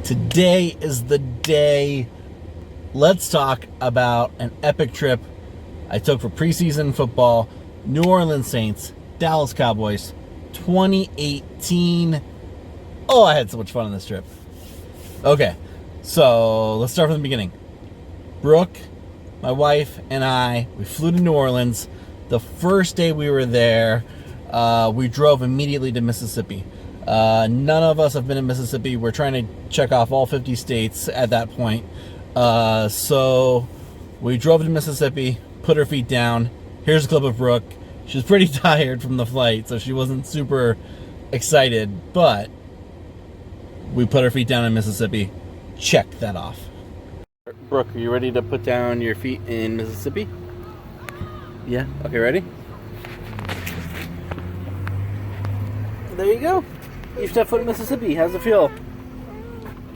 Today is the day. Let's talk about an epic trip I took for preseason football. New Orleans Saints, Dallas Cowboys, 2018. Oh, I had so much fun on this trip. Okay, so let's start from the beginning. Brooke, my wife, and I, we flew to New Orleans. The first day we were there, we drove immediately to Mississippi. None of us have been in Mississippi. We're trying to check off all 50 states at that point. So we drove to Mississippi, put her feet down. Here's a clip of Brooke. She was pretty tired from the flight, so she wasn't super excited, but we put her feet down in Mississippi. Check that off. Brooke, are you ready to put down your feet in Mississippi? Yeah? Okay, ready? There you go. You stepped foot in Mississippi. How's it feel?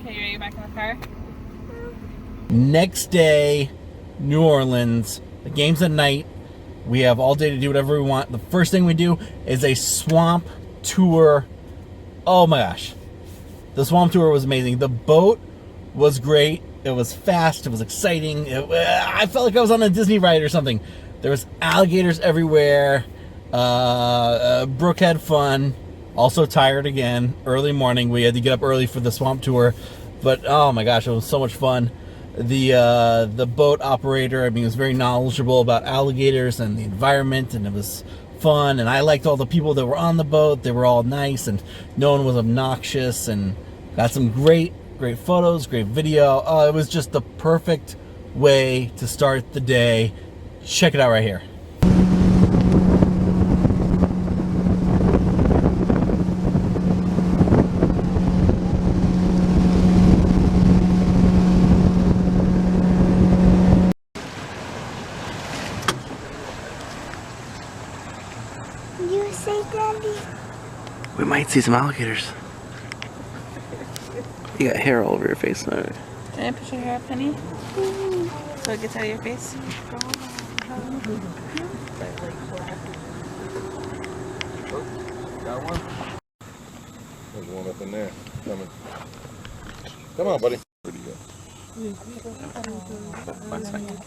Okay, you ready back in the car? Next day, New Orleans. The game's at night. We have all day to do whatever we want. The first thing we do is a swamp tour. Oh my gosh. The swamp tour was amazing. The boat was great. It was fast. It was exciting. I felt like I was on a Disney ride or something. There was alligators everywhere. Brooke had fun. Also tired again. Early morning. We had to get up early for the swamp tour. But oh my gosh, it was so much fun. The boat operator, I mean, was very knowledgeable about alligators and the environment, and it was fun. And I liked all the people that were on the boat. They were all nice, and no one was obnoxious, and got some great photos, great video. Oh, it was just the perfect way to start the day. Check it out right here. You say, Daddy? We might see some alligators. You got hair all over your face. Can I push your hair up, honey? So it gets out of your face? Got one? There's one up in there. Coming. Come on, buddy. Where'd he go? One second.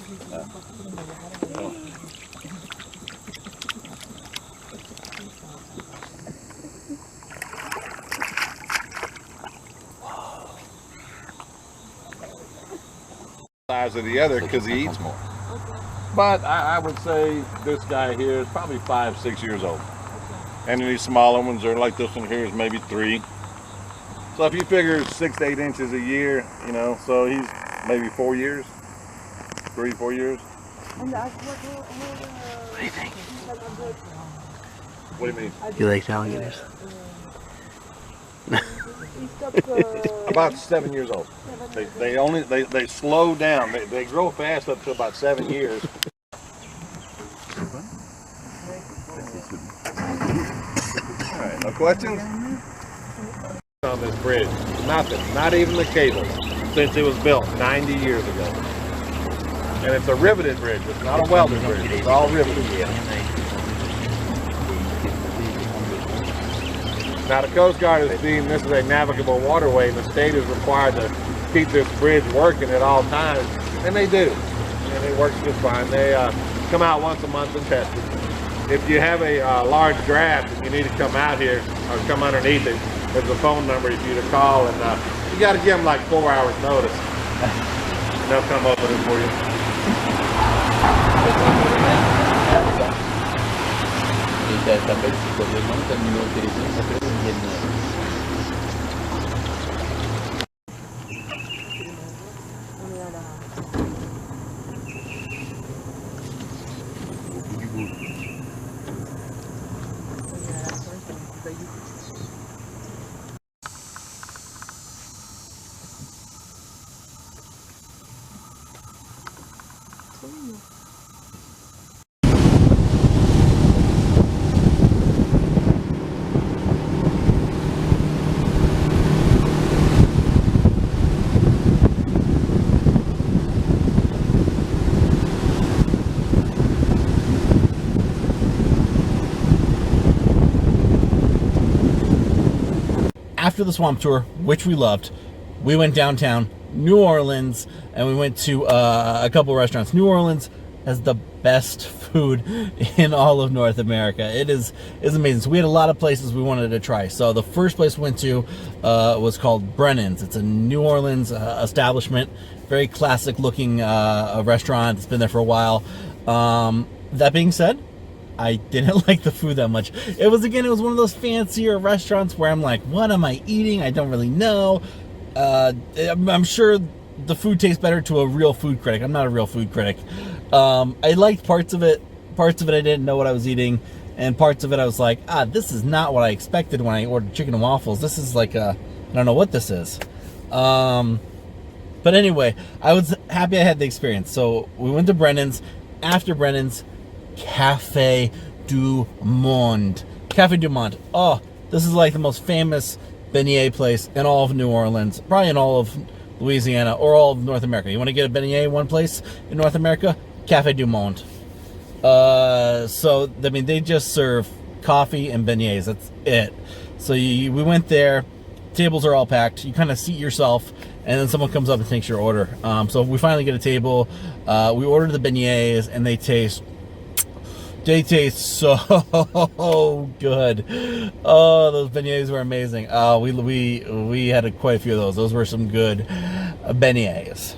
Size of the other because he eats more. But I would say this guy here is probably 5-6 years old. And then these smaller ones are like this one here is maybe 3. So if you figure 6 to 8 inches a year, you know, so he's maybe 4 years, 3-4 years. What do you think? What do you mean? You like alligators? About 7 years old. They slow down. They grow fast up to about 7 years. All right, no questions? On this bridge, nothing, not even the cable, since it was built 90 years ago. And it's a riveted bridge. It's not a welded bridge. It's all riveted. Now the Coast Guard is deemed this is a navigable waterway, and the state is required to keep this bridge working at all times, and they do, and it works just fine. They come out once a month and test it. If you have a large draft and you need to come out here or come underneath it, there's a phone number for you to call, and you got to give them like 4 hours notice. They'll come over it for you. After the swamp tour, which we loved, we went downtown New Orleans, and we went to a couple restaurants. New Orleans has the best food in all of North America. It is amazing. So we had a lot of places we wanted to try. So the first place we went to was called Brennan's. It's a New Orleans establishment, very classic looking restaurant. It's been there for a while. That being said, I didn't like the food that much. It was one of those fancier restaurants where I'm like, what am I eating? I don't really know. I'm sure the food tastes better to a real food critic. I'm not a real food critic. I liked parts of it. Parts of it I didn't know what I was eating. And parts of it I was like, this is not what I expected when I ordered chicken and waffles. This is like I don't know what this is. But anyway, I was happy I had the experience. So we went to Brennan's. After Brennan's, Café du Monde. Café du Monde. Oh, this is like the most famous beignet place in all of New Orleans. Probably in all of Louisiana or all of North America. You want to get a beignet one place in North America? Café du Monde. So, I mean, they just serve coffee and beignets. That's it. So we went there. Tables are all packed. You kind of seat yourself, and then someone comes up and takes your order. So we finally get a table. We ordered the beignets, and they taste so good. Oh, those beignets were amazing. We had quite a few of those. Those were some good beignets.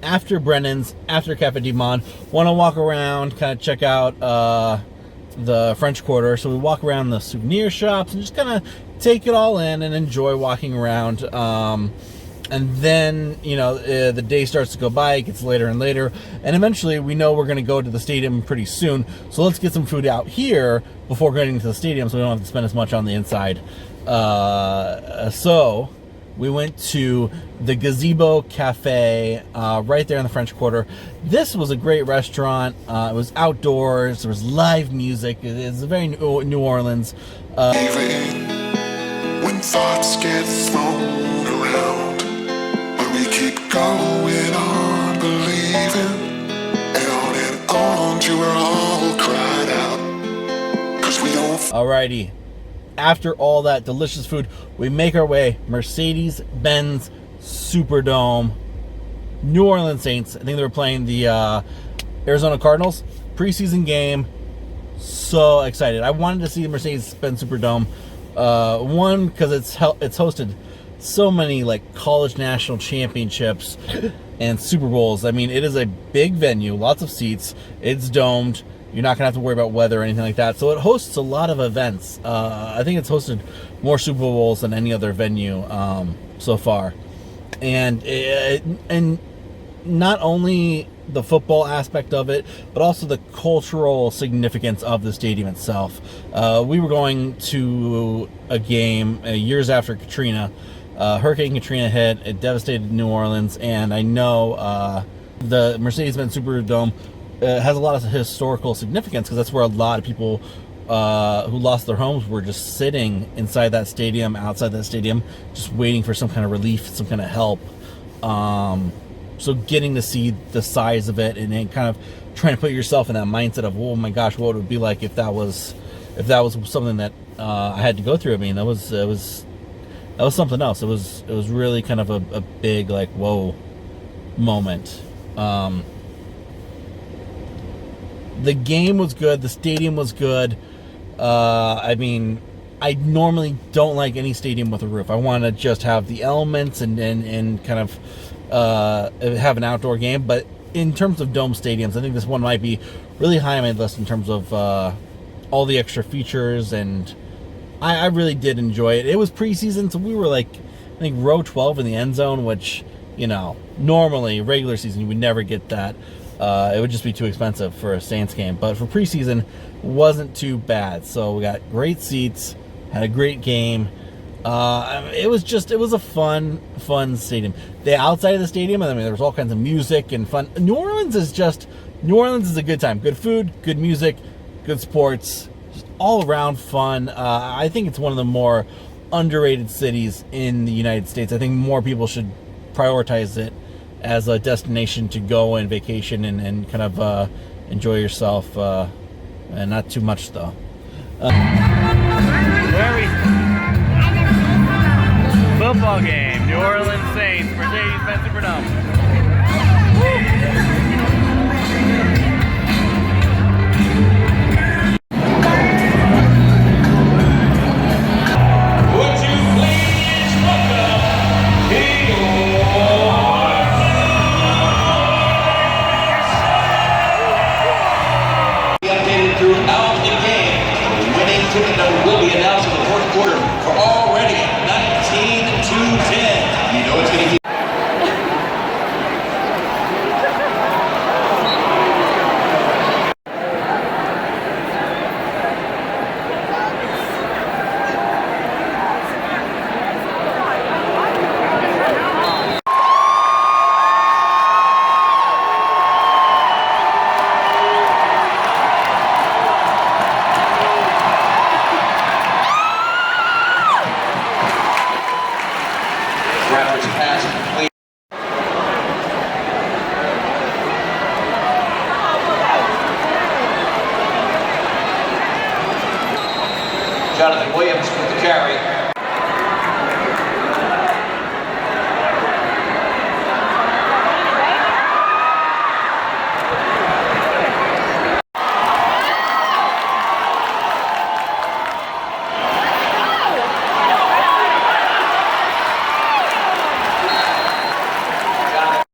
After Brennan's, after Café du Monde, want to walk around, kind of check out the French Quarter. So we walk around the souvenir shops and just kind of take it all in and enjoy walking around. And then, the day starts to go by. It gets later and later. And eventually we know we're going to go to the stadium pretty soon. So let's get some food out here before getting to the stadium so we don't have to spend as much on the inside. So we went to the Gazebo Cafe right there in the French Quarter. This was a great restaurant. It was outdoors. There was live music. It's a very New Orleans. When thoughts get thrown around, but we keep going on believing, and on till we're all cried out, 'cause we don't. Alrighty. After all that delicious food, we make our way Mercedes-Benz Superdome, New Orleans Saints. I think they were playing the Arizona Cardinals preseason game. So excited! I wanted to see the Mercedes-Benz Superdome. One, because it's hosted so many like college national championships and Super Bowls. I mean, it is a big venue, lots of seats. It's domed. You're not going to have to worry about weather or anything like that. So it hosts a lot of events. I think it's hosted more Super Bowls than any other venue so far. And not only the football aspect of it, but also the cultural significance of the stadium itself. We were going to a game years after Katrina. Hurricane Katrina hit. It devastated New Orleans. And I know the Mercedes-Benz Superdome has a lot of historical significance because that's where a lot of people who lost their homes were just sitting inside that stadium, outside that stadium, just waiting for some kind of relief, some kind of help. So getting to see the size of it and then kind of trying to put yourself in that mindset of, oh my gosh, what would it be like if that was something that I had to go through. I mean, that was something else. It was really kind of a big like whoa moment. The game was good. The stadium was good. I mean, I normally don't like any stadium with a roof. I want to just have the elements and kind of have an outdoor game. But in terms of dome stadiums, I think this one might be really high on my list in terms of all the extra features. And I really did enjoy it. It was preseason, so we were like, I think, row 12 in the end zone, which, normally, regular season, you would never get that. It would just be too expensive for a Saints game. But for preseason, wasn't too bad. So we got great seats, had a great game. It was a fun stadium. The outside of the stadium, I mean, there was all kinds of music and fun. New Orleans is a good time. Good food, good music, good sports, just all around fun. I think it's one of the more underrated cities in the United States. I think more people should prioritize it as a destination to go and vacation and kind of enjoy yourself, and not too much though. Football game, New Orleans Saints, Mercedes-Benz Superdome. Throughout the game, the winning ticket number will be announced in the fourth quarter. We're already at 19-10. You know it's going to be. Raptors pass complete. Jonathan Williams with the carry.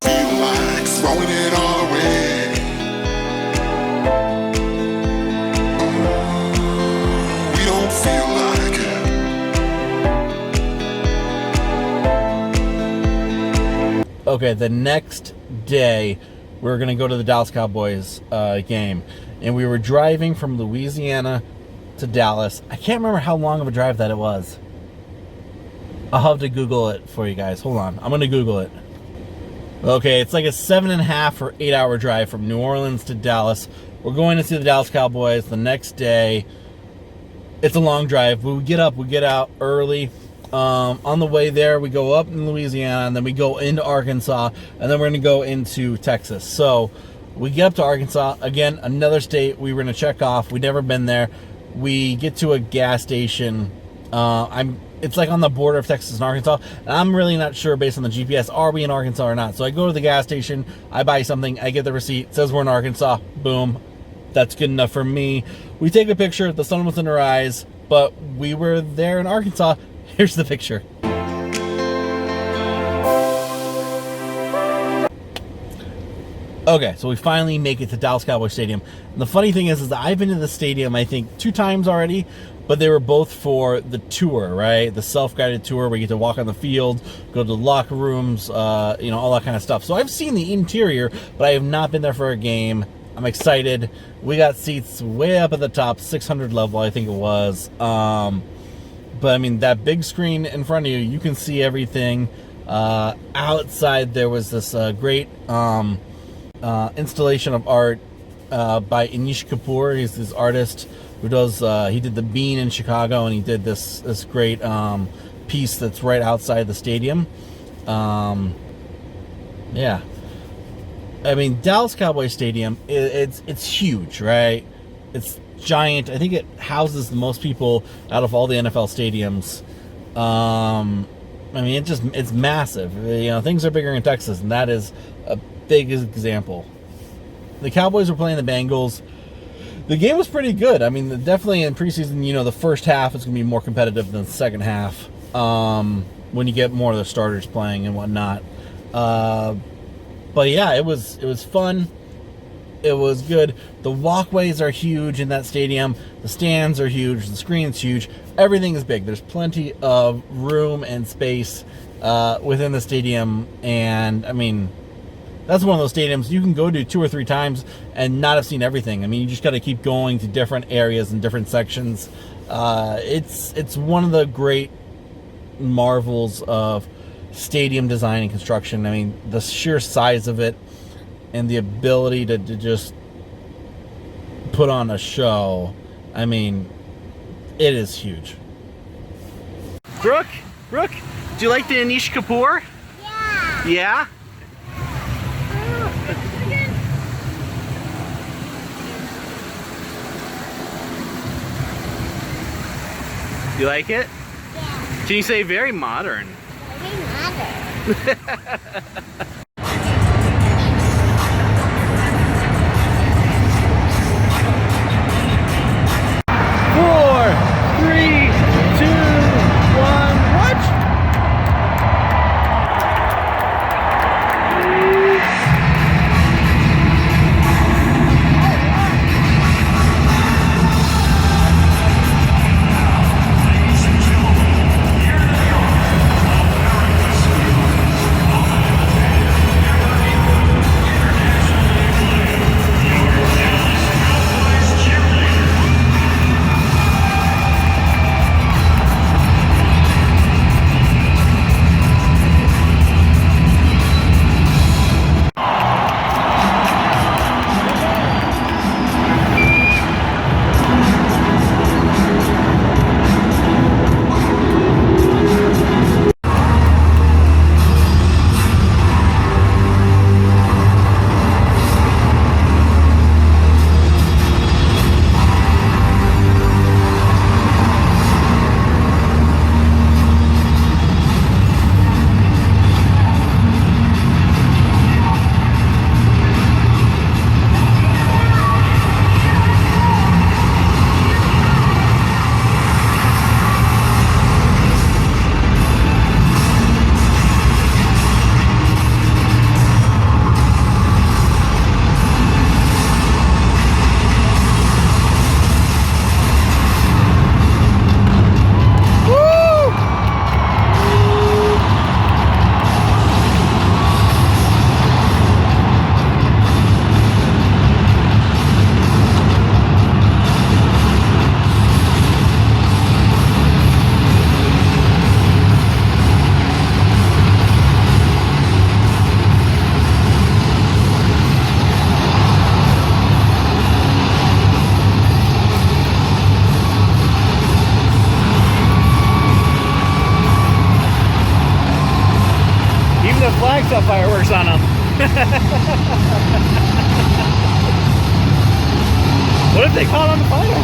Feel like throwing it all away. We don't feel like it. Okay, the next day, we were going to go to the Dallas Cowboys game. And we were driving from Louisiana to Dallas. I can't remember how long of a drive that it was. I'll have to Google it for you guys. Hold on. I'm going to Google it. Okay, it's like a 7.5 or 8 hour drive from New Orleans to Dallas. We're going to see the Dallas Cowboys the next day. It's a long drive, but we get out early. On the way there, we go up in Louisiana, and then we go into Arkansas, and then we're going to go into Texas. So we get up to Arkansas, again, another state we were going to check off. We'd never been there. We get to a gas station. It's like on the border of Texas and Arkansas, and I'm really not sure based on the GPS, are we in Arkansas or not? So I go to the gas station, I buy something, I get the receipt, it says we're in Arkansas, boom, that's good enough for me. We take a picture, the sun was in our eyes, but we were there in Arkansas. Here's the picture. Okay, so we finally make it to Dallas Cowboys Stadium. And the funny thing is that I've been to the stadium, I think, 2 times already, but they were both for the tour, right? The self-guided tour where you get to walk on the field, go to the locker rooms, all that kind of stuff. So I've seen the interior, but I have not been there for a game. I'm excited. We got seats way up at the top, 600 level, I think it was. But I mean, that big screen in front of you, you can see everything. Outside, there was this great installation of art by Anish Kapoor. He's this artist who does, he did The Bean in Chicago, and he did this great piece that's right outside the stadium. Yeah. I mean, Dallas Cowboys Stadium, it's huge, right? It's giant. I think it houses the most people out of all the NFL stadiums. I mean, it's massive. Things are bigger in Texas, and that is a big example. The Cowboys were playing the Bengals. The game was pretty good. I mean, definitely in preseason, the first half is going to be more competitive than the second half when you get more of the starters playing and whatnot. But yeah, it was fun. It was good. The walkways are huge in that stadium. The stands are huge. The screen's huge. Everything is big. There's plenty of room and space within the stadium. And, I mean, that's one of those stadiums you can go to 2 or 3 times and not have seen everything. I mean, you just got to keep going to different areas and different sections. It's one of the great marvels of stadium design and construction. I mean, the sheer size of it and the ability to just put on a show. I mean, it is huge. Brooke, do you like the Anish Kapoor? Yeah. Yeah? You like it? Yeah. Can you say very modern? Very modern. 4, 3, 2, 1, watch! The flags got fireworks on them. What if they caught on fire?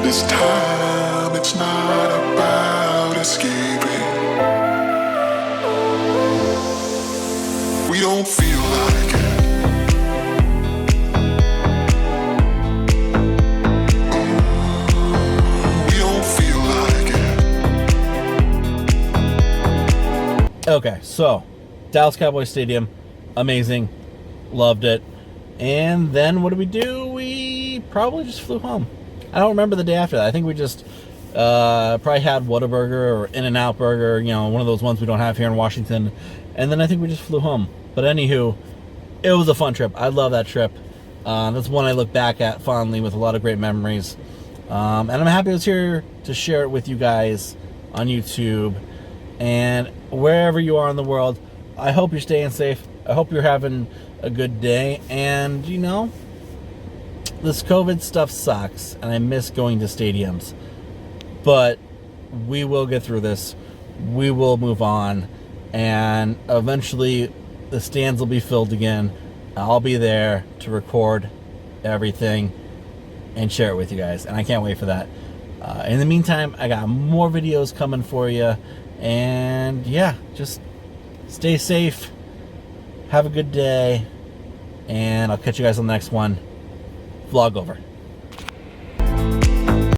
This time it's not about escaping. We don't feel like it. We don't feel like it. Okay, so Dallas Cowboys Stadium, amazing, loved it. And then what did we do? We probably just flew home. I don't remember the day after that. I think we just probably had Whataburger or In-N-Out Burger, you know, one of those ones we don't have here in Washington. And then I think we just flew home. But anywho, it was a fun trip. I love that trip. That's one I look back at fondly with a lot of great memories. And I'm happy I was here to share it with you guys on YouTube, and wherever you are in the world. I hope you're staying safe. I hope you're having a good day. And, you know, this COVID stuff sucks, and I miss going to stadiums. But we will get through this. We will move on. And eventually, the stands will be filled again. I'll be there to record everything and share it with you guys. And I can't wait for that. In the meantime, I got more videos coming for you. And yeah, just stay safe. Have a good day. And I'll catch you guys on the next one. Vlog over.